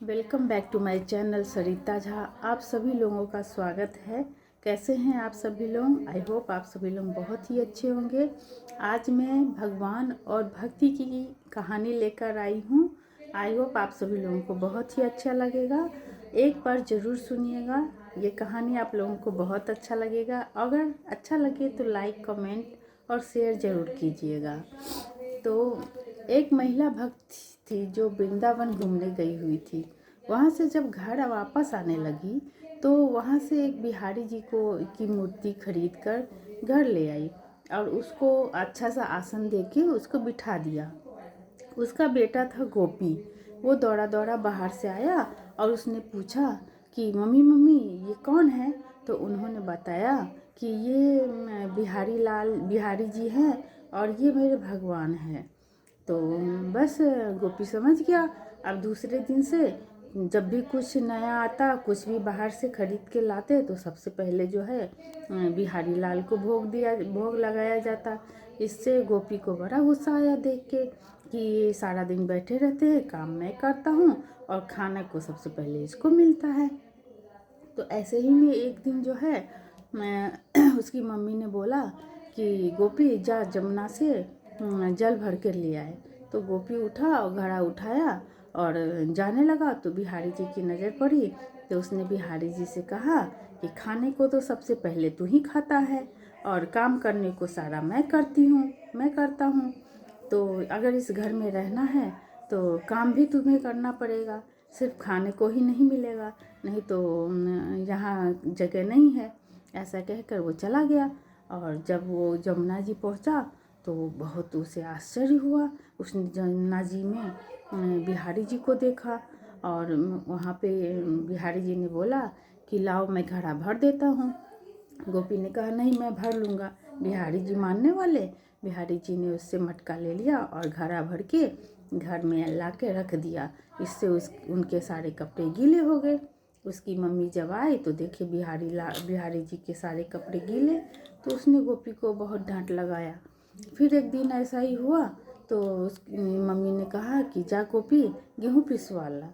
Welcome back to my channel Sarita Jha. आप सभी लोगों का स्वागत है। कैसे हैं आप सभी लोग? आई होप आप सभी लोग बहुत ही अच्छे होंगे। आज मैं भगवान और भक्ति की कहानी लेकर आई हूँ। आई होप आप सभी लोगों को बहुत ही अच्छा लगेगा। एक बार ज़रूर सुनिएगा, ये कहानी आप लोगों को बहुत अच्छा लगेगा। अगर अच्छा लगे तो लाइक, कमेंट और शेयर ज़रूर कीजिएगा। तो एक महिला भक्त थी जो वृंदावन घूमने गई हुई थी। वहाँ से जब घर वापस आने लगी तो वहाँ से एक बिहारी जी की मूर्ति खरीद कर घर ले आई और उसको अच्छा सा आसन देके उसको बिठा दिया। उसका बेटा था गोपी। वो दौड़ा दौड़ा बाहर से आया और उसने पूछा कि मम्मी मम्मी ये कौन है? तो उन्होंने बताया कि ये बिहारी जी हैं और ये मेरे भगवान हैं। तो बस गोपी समझ गया। अब दूसरे दिन से जब भी कुछ नया आता, कुछ भी बाहर से खरीद के लाते तो सबसे पहले जो है बिहारी लाल को भोग लगाया जाता। इससे गोपी को बड़ा गुस्सा आया देख के कि ये सारा दिन बैठे रहते हैं, काम मैं करता हूँ और खाने को सबसे पहले इसको मिलता है। तो ऐसे ही में एक दिन जो है मैं उसकी मम्मी ने बोला कि गोपी जा जमुना से जल भर के ले आए। तो गोपी उठा और घड़ा उठाया और जाने लगा। तो बिहारी जी की नज़र पड़ी तो उसने बिहारी जी से कहा कि खाने को तो सबसे पहले तू ही खाता है और काम करने को सारा मैं करता हूँ। तो अगर इस घर में रहना है तो काम भी तुम्हें करना पड़ेगा, सिर्फ खाने को ही नहीं मिलेगा, नहीं तो यहाँ जगह नहीं है। ऐसा कहकर वो चला गया। और जब वो जमुना जी पहुँचा तो बहुत उसे आश्चर्य हुआ। उसने जमुना जी में बिहारी जी को देखा और वहाँ पे बिहारी जी ने बोला कि लाओ मैं घड़ा भर देता हूँ। गोपी ने कहा नहीं मैं भर लूँगा। बिहारी जी मानने वाले, बिहारी जी ने उससे मटका ले लिया और घड़ा भर के घर में ला के रख दिया। इससे उनके सारे कपड़े गीले हो गए। उसकी मम्मी जब आई तो देखे बिहारी जी के सारे कपड़े गीले। तो उसने गोपी को बहुत डांट लगाया। फिर एक दिन ऐसा ही हुआ तो उसकी मम्मी ने कहा कि जा गोपी गेहूँ पिसवा ला।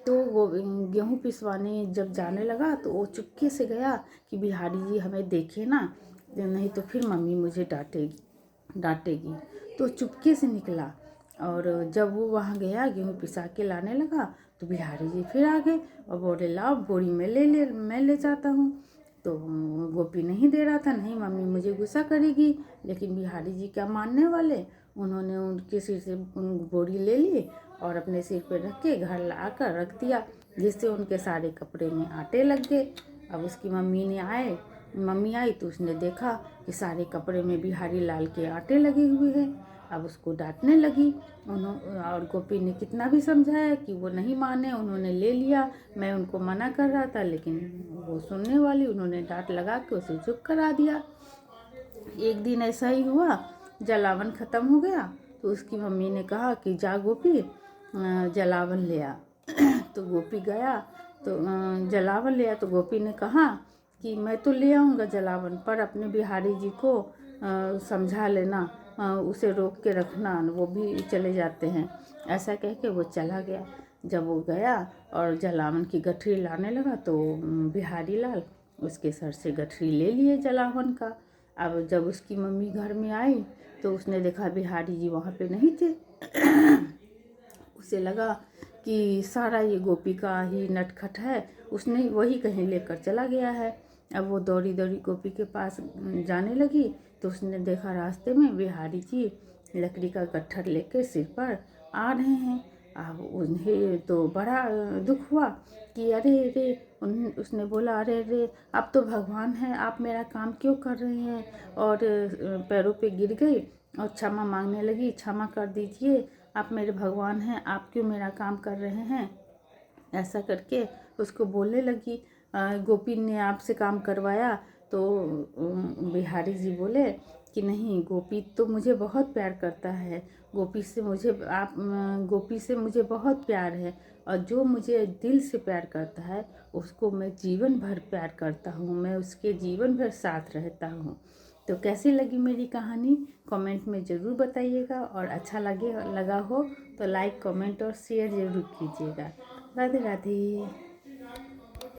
तो वो गेहूँ पिसवाने जब जाने लगा तो वो चुपके से गया कि बिहारी जी हमें देखे ना, नहीं तो फिर मम्मी मुझे डांटेगी। तो चुपके से निकला और जब वो वहाँ गया गेहूँ पिसा के लाने लगा तो बिहारी जी फिर आ गए और बोले लाओ बोरी में मैं ले जाता हूँ। तो गोपी नहीं दे रहा था, नहीं मम्मी मुझे गुस्सा करेगी। लेकिन बिहारी जी क्या मानने वाले, उन्होंने उनके सिर से बोरी ले ली और अपने सिर पे रख के घर ला कर रख दिया, जिससे उनके सारे कपड़े में आटे लग गए। अब उसकी मम्मी आई तो उसने देखा कि सारे कपड़े में बिहारी लाल के आटे लगे हुए हैं। अब उसको डांटने लगी। और गोपी ने कितना भी समझाया कि वो नहीं माने, उन्होंने ले लिया, मैं उनको मना कर रहा था लेकिन वो सुनने वाली, उन्होंने डांट लगा के उसे चुप करा दिया। एक दिन ऐसा ही हुआ, जलावन ख़त्म हो गया तो उसकी मम्मी ने कहा कि जा गोपी जलावन ले आ। तो गोपी गया तो जलावन ले आया। तो गोपी ने कहा कि मैं तो ले आऊँगा जलावन, पर अपने बिहारी जी को समझा लेना, उसे रोक के रखना, वो भी चले जाते हैं। ऐसा कह के वो चला गया। जब वो गया और जलावन की गठरी लाने लगा तो बिहारी लाल उसके सर से गठरी ले लिए जलावन का। अब जब उसकी मम्मी घर में आई तो उसने देखा बिहारी जी वहाँ पे नहीं थे। उसे लगा कि सारा ये गोपी का ही नटखट है, उसने वही कहीं लेकर चला गया है। अब वो दौड़ी दौड़ी गोपी के पास जाने लगी तो उसने देखा रास्ते में बिहारी जी लकड़ी का गट्ठर लेकर सिर पर आ रहे हैं। अब उन्हें तो बड़ा दुख हुआ कि अरे अरे, उसने बोला अरे अरे आप तो भगवान हैं, आप मेरा काम क्यों कर रहे हैं? और पैरों पे गिर गई और क्षमा मांगने लगी, क्षमा कर दीजिए, आप मेरे भगवान हैं, आप क्यों मेरा काम कर रहे हैं? ऐसा करके उसको बोलने लगी। गोपी ने आपसे काम करवाया। तो बिहारी जी बोले कि नहीं, गोपी तो मुझे बहुत प्यार करता है, गोपी से मुझे बहुत प्यार है और जो मुझे दिल से प्यार करता है उसको मैं जीवन भर प्यार करता हूँ, मैं उसके जीवन भर साथ रहता हूँ। तो कैसी लगी मेरी कहानी कमेंट में ज़रूर बताइएगा और अच्छा लगा हो तो लाइक, कमेंट और शेयर ज़रूर कीजिएगा। राधे राधे।